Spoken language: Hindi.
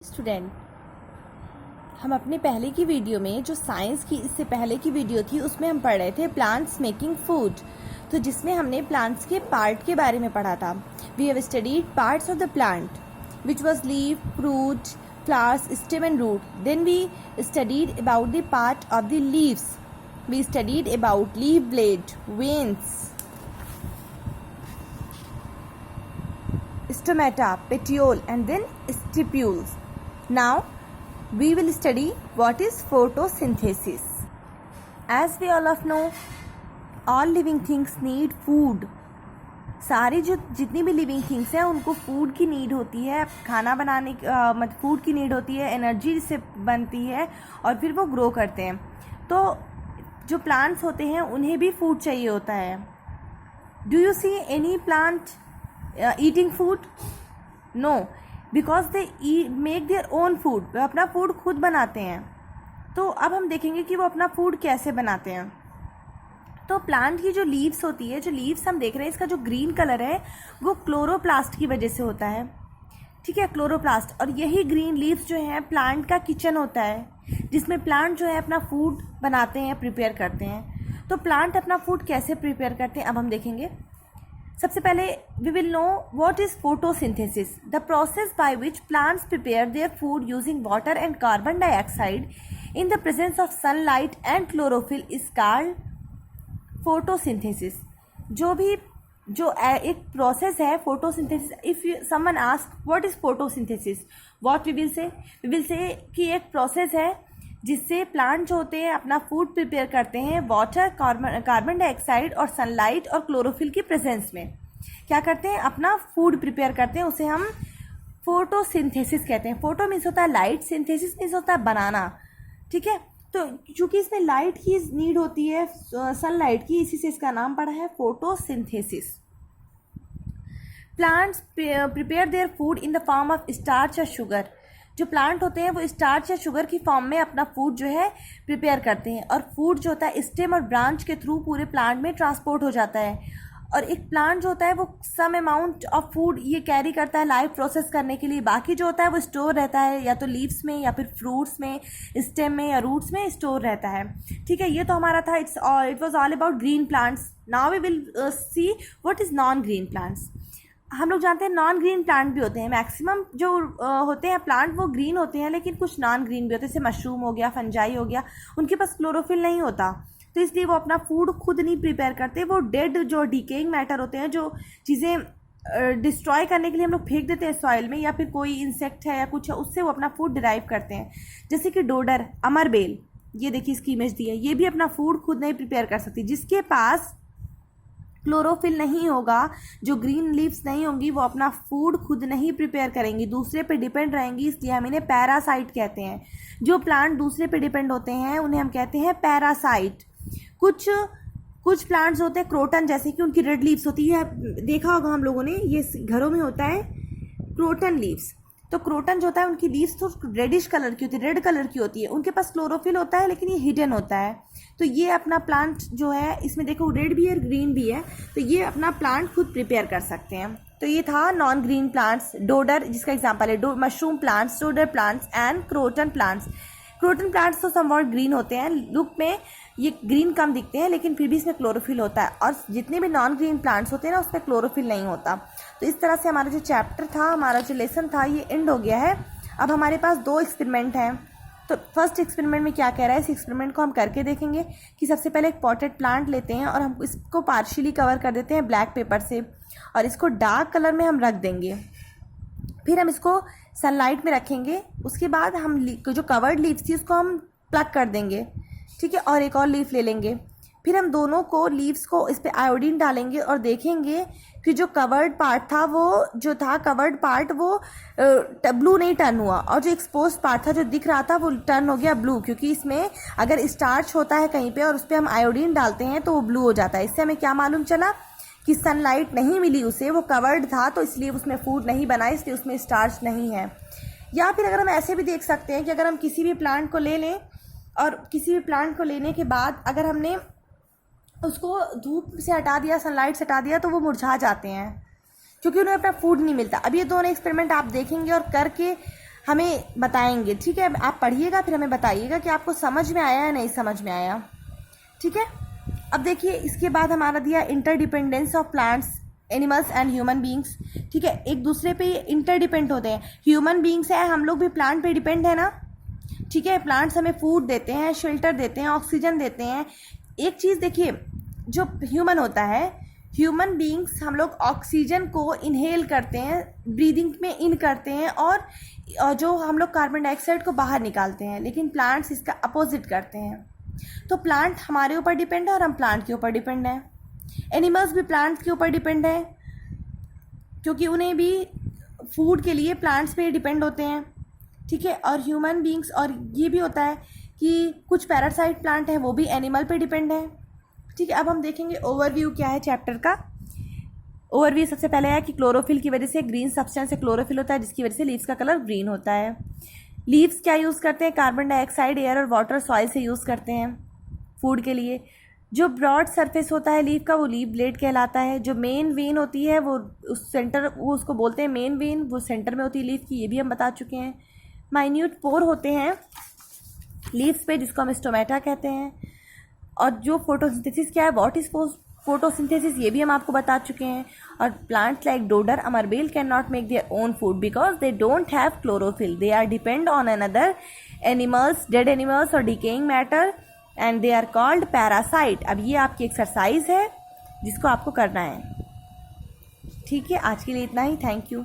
स्टूडेंट, हम अपने पहले की वीडियो में जो साइंस की इससे पहले की वीडियो थी उसमें हम पढ़ रहे थे प्लांट्स मेकिंग फूड, तो जिसमें हमने प्लांट्स के पार्ट के बारे में पढ़ा था। We have studied parts of the plant which was leaf, fruit, flowers, stem and root. Then we studied about the part of the leaves. We studied about leaf blade, veins, stomata, petiole, and then stipules. Now we will study what is photosynthesis. As we all of know, all living things need food. सारी जितनी भी लिविंग थिंग्स हैं उनको फूड की नीड होती है, खाना बनाने मतलब फूड की नीड होती है, एनर्जी से बनती है और फिर वो ग्रो करते हैं। तो जो प्लांट्स होते हैं उन्हें भी फूड चाहिए होता है। Do you see any plant eating food? No, because they make their own food. वे अपना फूड खुद बनाते हैं। तो अब हम देखेंगे कि वो अपना फूड कैसे बनाते हैं। तो प्लांट की जो लीव्स होती है, जो लीव्स हम देख रहे हैं, इसका जो ग्रीन कलर है वो क्लोरोप्लास्ट की वजह से होता है। ठीक है, क्लोरोप्लास्ट। और यही ग्रीन लीव्स जो है प्लांट का किचन होता है, जिसमें प्लांट जो है अपना फूड बनाते हैं, प्रिपेयर करते हैं। तो प्लांट अपना फूड कैसे प्रिपेयर करते हैं अब हम देखेंगे। सबसे पहले we will know what is photosynthesis, the process by which plants prepare their food using water and carbon dioxide in the presence of sunlight and chlorophyll is called photosynthesis. जो एक प्रोसेस है photosynthesis. If someone ask what is photosynthesis, what we will say कि एक प्रोसेस है जिससे प्लांट जो होते हैं अपना फूड प्रिपेयर करते हैं वाटर, कार्बन डाइऑक्साइड और सनलाइट और क्लोरोफिल की प्रेजेंस में क्या करते हैं, अपना फूड प्रिपेयर करते हैं। उसे हम फोटोसिंथेसिस कहते हैं। फोटो मीन्स होता है लाइट, सिंथेसिस मीन्स होता है बनाना। ठीक है, तो चूंकि इसमें लाइट की नीड होती है, सनलाइट की, इसी से इसका नाम पड़ा है photosynthesis. Plants prepare their food in the form of starch और शुगर। जो प्लांट होते हैं वो स्टार्च या शुगर की फॉर्म में अपना फूड जो है प्रिपेयर करते हैं, और फूड जो होता है स्टेम और ब्रांच के थ्रू पूरे प्लांट में ट्रांसपोर्ट हो जाता है। और एक प्लांट जो होता है वो सम अमाउंट ऑफ फूड ये कैरी करता है लाइफ प्रोसेस करने के लिए, बाकी जो होता है वो स्टोर रहता है या तो लीव्स में या फिर फ्रूट्स में, स्टेम में या रूट्स में स्टोर रहता है। ठीक है, ये तो हमारा था, it was all about green plants. Now we will see what is non green plants. हम लोग जानते हैं नॉन ग्रीन प्लांट भी होते हैं। मैक्सिमम जो होते हैं प्लांट वो ग्रीन होते हैं, लेकिन कुछ नॉन ग्रीन भी होते हैं, जैसे मशरूम हो गया, फंजाई हो गया, उनके पास क्लोरोफिल नहीं होता, तो इसलिए वो अपना फूड खुद नहीं प्रिपेयर करते। वो डेड जो डिकेइंग मैटर होते हैं, जो चीज़ें डिस्ट्रॉय करने के लिए हम लोग फेंक देते हैं सॉइल में, या फिर कोई इंसेक्ट है या कुछ है, उससे वो अपना फूड डिराइव करते हैं। जैसे कि डोडर, अमरबेल, ये देखिए इसकी इमेज दी है, ये भी अपना फूड खुद नहीं प्रिपेयर कर सकती। जिसके पास क्लोरोफिल नहीं होगा, जो ग्रीन लीव्स नहीं होंगी, वो अपना फूड खुद नहीं प्रिपेयर करेंगी, दूसरे पे डिपेंड रहेंगी, इसलिए हम इन्हें पैरासाइट कहते हैं। जो प्लांट दूसरे पे डिपेंड होते हैं उन्हें हम कहते हैं पैरासाइट। कुछ प्लांट्स होते हैं क्रोटन, जैसे कि उनकी रेड लीव्स होती है, देखा होगा हम लोगों ने, ये घरों में होता है क्रोटन लीव्स। तो क्रोटन जो होता है उनकी लीव्स तो रेडिश कलर की होती है, रेड कलर की होती है, उनके पास क्लोरोफिल होता है लेकिन ये हिडन होता है। तो ये अपना प्लांट जो है, इसमें देखो रेड भी है ग्रीन भी है, तो ये अपना प्लांट खुद प्रिपेयर कर सकते हैं। तो ये था नॉन ग्रीन प्लांट्स। डोडर जिसका एग्जांपल है, mushroom plants, dodder plants and croton plants. Croton plants तो समवॉट ग्रीन होते हैं, लुक में ये ग्रीन कम दिखते हैं, लेकिन फिर भी इसमें क्लोरोफिल होता है। और जितने भी नॉन ग्रीन प्लांट्स होते हैं ना, उसमें क्लोरोफिल नहीं होता। तो इस तरह से हमारा जो चैप्टर था, हमारा जो लेसन था, ये एंड हो गया है। अब हमारे पास 2 एक्सपेरिमेंट हैं। तो फर्स्ट एक्सपेरिमेंट में क्या कह रहा है, इस एक्सपेरिमेंट को हम करके देखेंगे कि सबसे पहले एक पॉटेड प्लांट लेते हैं और हम इसको पार्शियली कवर कर देते हैं ब्लैक पेपर से, और इसको डार्क कलर में हम रख देंगे। फिर हम इसको सनलाइट में रखेंगे। उसके बाद हम जो कवर्ड लीव्स थी उसको हम प्लग कर देंगे। ठीक है, और एक और लीफ ले लेंगे। फिर हम दोनों को लीव्स को इस पर आयोडीन डालेंगे और देखेंगे कि जो कवर्ड पार्ट था वो ब्लू नहीं टर्न हुआ, और जो एक्सपोज पार्ट था जो दिख रहा था वो टर्न हो गया ब्लू, क्योंकि इसमें अगर स्टार्च होता है कहीं पे और उस पर हम आयोडीन डालते हैं तो वो ब्लू हो जाता है। इससे हमें क्या मालूम चला कि सनलाइट नहीं मिली उसे, वो कवर्ड था तो इसलिए उसमें फूड नहीं बना, इसलिए उसमें स्टार्च नहीं है। या फिर अगर हम ऐसे भी देख सकते हैं कि अगर हम किसी भी प्लांट को ले लें और किसी भी प्लांट को लेने के बाद अगर हमने उसको धूप से हटा दिया, सनलाइट से हटा दिया, तो वो मुरझा जाते हैं। क्योंकि उन्हें अपना फूड नहीं मिलता। अब ये दोनों एक्सपेरिमेंट आप देखेंगे और करके हमें बताएंगे, ठीक है। आप पढ़िएगा फिर हमें बताइएगा कि आपको समझ में आया या नहीं समझ में आया, ठीक है। अब देखिए इसके बाद हमारा दिया interdependence of plants, animals and human beings, ठीक है। एक दूसरे पे इंटरडिपेंड होते हैं। ह्यूमन बींग्स है, हम लोग भी प्लांट पे डिपेंड है ना, ठीक है। प्लांट्स हमें फूड देते हैं, शेल्टर देते हैं, ऑक्सीजन देते हैं। एक चीज़ देखिए, जो ह्यूमन होता है, ह्यूमन बींग्स हम लोग ऑक्सीजन को इनहेल करते हैं, ब्रीदिंग में इन करते हैं, और जो हम लोग कार्बन डाइऑक्साइड को बाहर निकालते हैं, लेकिन प्लांट्स इसका अपोजिट करते हैं। तो प्लांट हमारे ऊपर डिपेंड है और हम प्लांट के ऊपर डिपेंड हैं। एनिमल्स भी प्लांट्स के ऊपर डिपेंड है, क्योंकि उन्हें भी फूड के लिए प्लांट्स पे डिपेंड होते हैं, ठीक है। और ह्यूमन बींग्स, और ये भी होता है कि कुछ पैरासाइट प्लांट हैं वो भी एनिमल पे डिपेंड है, ठीक है। अब हम देखेंगे ओवरव्यू क्या है चैप्टर का। ओवरव्यू सबसे पहले है कि क्लोरोफिल की वजह से, ग्रीन सब्सटेंस से क्लोरोफिल होता है जिसकी वजह से लीव्स का कलर ग्रीन होता है। लीव्स क्या यूज़ करते हैं, कार्बन डाइऑक्साइड, एयर और वाटर, सॉइल से यूज़ करते हैं फूड के लिए। जो ब्रॉड सरफेस होता है लीफ का वो लीफ ब्लेड कहलाता है। जो मेन वेन होती है वो उस सेंटर, वो उसको बोलते हैं मेन वेन, वो सेंटर में होती है लीफ की, ये भी हम बता चुके हैं। माइन्यूट पोर होते हैं लीव्स पे जिसको हम स्टोमेटा कहते हैं। और जो फोटोसिंथेसिस क्या है, व्हाट इज फोटोसिंथेसिस, ये भी हम आपको बता चुके हैं। और प्लांट्स लाइक डोडर, अमरबेल can not make their own food because they don't have chlorophyll, they are depend on another animals, dead animals और decaying matter, and they are called parasite. अब ये आपकी एक्सरसाइज है जिसको आपको करना है, ठीक है। आज के लिए इतना ही, थैंक यू।